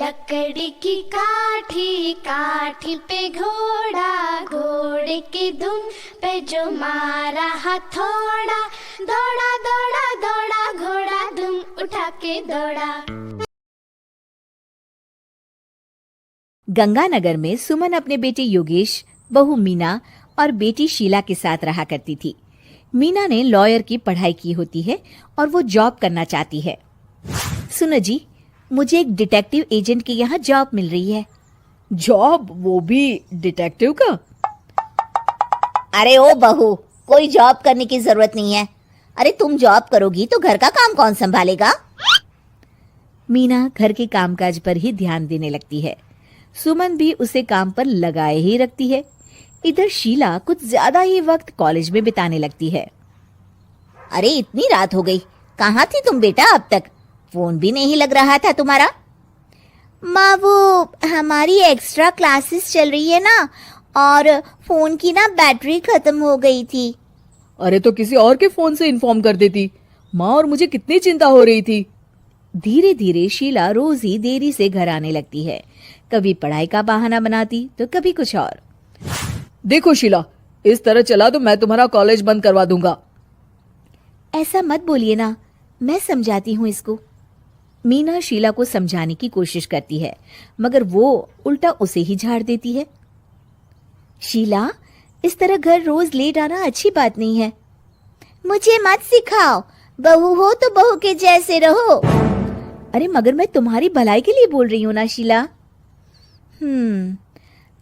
लकड़ी की काठी, काठी पे घोड़ा, घोड़े की धुन पे जो मारा हथौड़ा, दौड़ा दौड़ा दौड़ा घोड़ा धुन उठा के दौड़ा। गंगानगर में सुमन अपने बेटे योगेश, बहू मीना और बेटी शीला के साथ रहा करती थी। मीना ने लॉयर की पढ़ाई की होती है और वो जॉब करना चाहती है। सुनो जी, मुझे एक डिटेक्टिव एजेंट के यहाँ जॉब मिल रही है। जॉब? वो भी डिटेक्टिव का? अरे ओ बहू, कोई जॉब करने की जरूरत नहीं है। अरे तुम जॉब करोगी तो घर का काम कौन संभालेगा? मीना घर के कामकाज पर ही ध्यान देने लगती है। सुमन भी उसे काम पर लगाए ही रखती है। इधर शीला कुछ ज्यादा ही वक्त कॉलेज में बिताने लगती है। अरे इतनी रात हो गई, कहाँ थी तुम बेटा अब तक? फोन भी नहीं लग रहा था तुम्हारा। माँ, वो हमारी एक्स्ट्रा क्लासेस चल रही है ना, और फोन की ना बैटरी खत्म हो गई थी। अरे तो किसी और के फोन से इन्फॉर्म कर देती। माँ और मुझे कितनी चिंता हो रही थी। धीरे धीरे शीला रोज ही देरी से घर आने लगती है। कभी पढ़ाई का बहाना बनाती तो कभी कुछ और। देखो शीला, इस तरह चला तो मैं तुम्हारा कॉलेज बंद करवा दूंगा। ऐसा मत बोलिए ना, मैं समझाती हूँ इसको। मीना शीला को समझाने की कोशिश करती है, मगर वो उल्टा उसे ही झाड़ देती है। शीला, इस तरह घर रोज लेट आना अच्छी बात नहीं है। मुझे मत सिखाओ, बहू हो तो बहू के जैसे रहो। अरे मगर मैं तुम्हारी भलाई के लिए बोल रही हूँ ना शीला।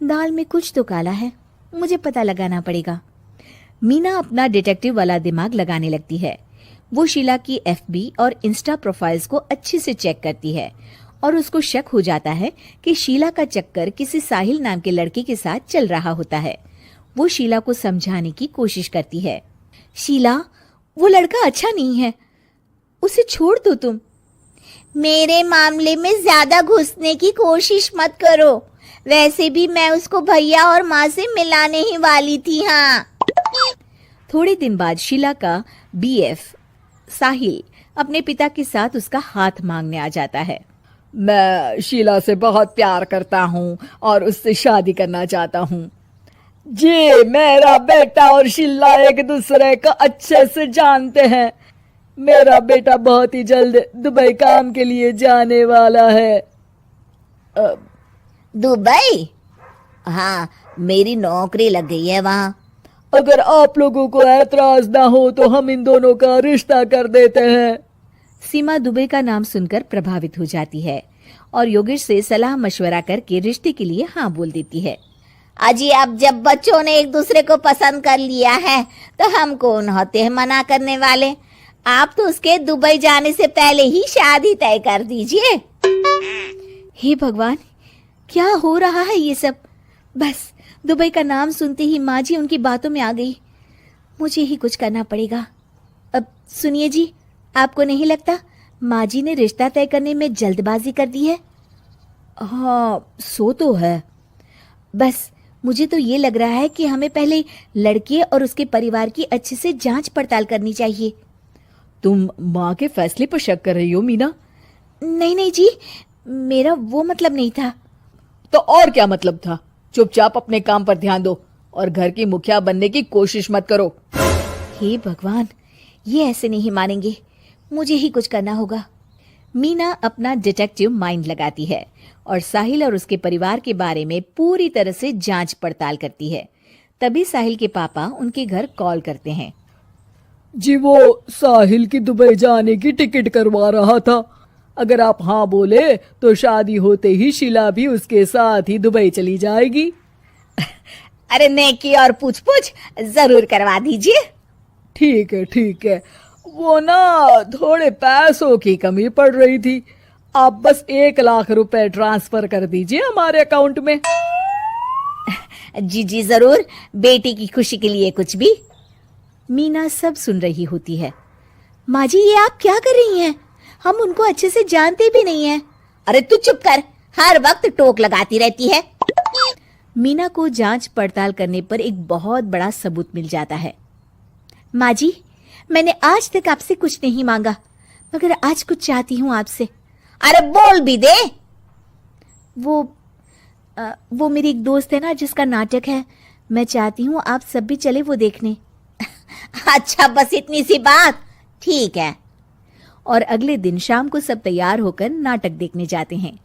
दाल में कुछ तो काला है, मुझे पता लगाना पड़ेगा। मीना अपना डिटेक्टिव वाला दिमाग लगाने लगती है। वो शीला की FB और इंस्टा प्रोफाइल्स को अच्छे से चेक करती है और उसको शक हो जाता है कि शीला का चक्कर किसी साहिल नाम के लड़के के साथ चल रहा होता है। वो शीला को समझाने की कोशिश करती है। शीला, वो लड़का अच्छा नहीं है, उसे छोड़ दो तुम। मेरे मामले में ज्यादा घुसने की कोशिश मत करो। वैसे भी मैं उसको भैया और माँ से मिलाने ही वाली थी। हाँ। थोड़े दिन बाद शीला का BF साहिल अपने पिता के साथ उसका हाथ मांगने आ जाता है। मैं शीला से बहुत प्यार करता हूँ और उससे शादी करना चाहता हूँ। जी, मेरा बेटा और शीला एक दूसरे को अच्छे से जानते हैं। मेरा बेटा बहुत ही जल्द दुबई काम के लिए जाने वाला है। दुबई? हाँ, मेरी नौकरी लग गई है वहाँ। अगर आप लोगों को ऐतराज ना हो तो हम इन दोनों का रिश्ता कर देते हैं। सीमा दुबई का नाम सुनकर प्रभावित हो जाती है और योगेश से सलाह मशवरा करके रिश्ते के लिए हाँ बोल देती है। अजी, अब जब बच्चों ने एक दूसरे को पसंद कर लिया है तो हम कौन होते हैं मना करने वाले। आप तो उसके दुबई जाने से पहले ही शादी तय कर दीजिए। हे भगवान, क्या हो रहा है ये सब। बस दुबई का नाम सुनते ही माँ जी उनकी बातों में आ गई। मुझे ही कुछ करना पड़ेगा। अब सुनिए जी, आपको नहीं लगता माँ जी ने रिश्ता तय करने में जल्दबाजी कर दी है? हाँ, सो तो है। बस मुझे तो ये लग रहा है कि हमें पहले लड़के और उसके परिवार की अच्छे से जांच पड़ताल करनी चाहिए। तुम माँ के फैसले पर शक कर रही हो मीना? नहीं नहीं जी, मेरा वो मतलब नहीं था। तो और क्या मतलब था? चुपचाप अपने काम पर ध्यान दो और घर की मुखिया बनने की कोशिश मत करो। हे भगवान, ये ऐसे नहीं मानेंगे, मुझे ही कुछ करना होगा। मीना अपना डिटेक्टिव माइंड लगाती है और साहिल और उसके परिवार के बारे में पूरी तरह से जांच पड़ताल करती है। तभी साहिल के पापा उनके घर कॉल करते हैं। जी, वो साहिल की दुबई जाने की टिकट करवा रहा था। अगर आप हाँ बोले तो शादी होते ही शीला भी उसके साथ ही दुबई चली जाएगी। अरे नेकी और पूछ पूछ जरूर करवा दीजिए। ठीक है, ठीक है। वो ना थोड़े पैसों की कमी पड़ रही थी। आप बस 1 लाख रुपए ट्रांसफर कर दीजिए हमारे अकाउंट में। जी जी जरूर, बेटी की खुशी के लिए कुछ भी। मीना सब सुन रही होती है। माँ जी, ये आप क्या कर रही हैं? हम उनको अच्छे से जानते भी नहीं हैं। अरे तू चुप कर, हर वक्त टोक लगाती रहती है। मीना को जांच पड़ताल करने पर एक बहुत बड़ा सबूत मिल जाता है। माँ जी, मैंने आज तक आपसे कुछ नहीं मांगा, मगर आज कुछ चाहती हूँ आपसे। अरे बोल भी दे। वो मेरी एक दोस्त है ना जिसका नाटक है, मैं चाहती हूँ आप सब भी चले वो देखने। अच्छा, बस इतनी सी बात, ठीक है। और अगले दिन शाम को सब तैयार होकर नाटक देखने जाते हैं।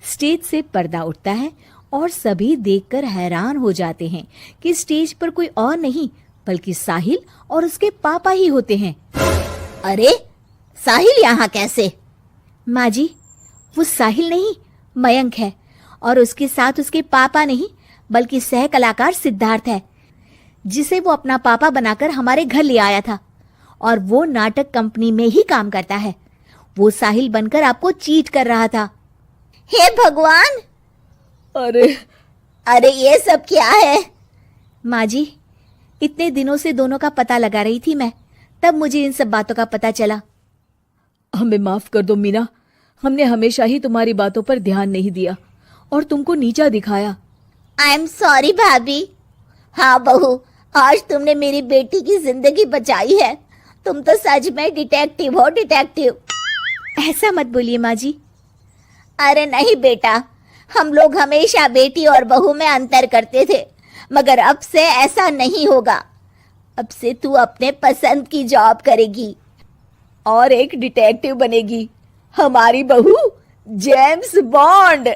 स्टेज से पर्दा उठता है और सभी देखकर हैरान हो जाते हैं कि स्टेज पर कोई और नहीं बल्कि साहिल और उसके पापा ही होते हैं। अरे, साहिल यहाँ कैसे? माँ जी, वो साहिल नहीं मयंक है, और उसके साथ उसके पापा नहीं बल्कि सह कलाकार सिद्धार्थ है, जिसे वो अपना पापा बनाकर हमारे घर ले आया था, और वो नाटक कंपनी में ही काम करता है। वो साहिल बनकर आपको चीट कर रहा था। हे भगवान! अरे ये सब क्या है? माँ जी, इतने दिनों से दोनों का पता लगा रही थी मैं, तब मुझे इन सब बातों का पता चला। हमें माफ कर दो मीना, हमने हमेशा ही तुम्हारी बातों पर ध्यान नहीं दिया और तुमको नीचा दिखाया। आई एम सॉरी भाभी। हाँ बहू, आज तुमने मेरी बेटी की जिंदगी बचाई है। तुम तो सच में डिटेक्टिव हो, डिटेक्टिव। ऐसा मत बोलिए माँ जी। अरे नहीं बेटा, हम लोग हमेशा बेटी और बहू में अंतर करते थे, मगर अब से ऐसा नहीं होगा। अब से तू अपने पसंद की जॉब करेगी और एक डिटेक्टिव बनेगी, हमारी बहू जेम्स बॉन्ड।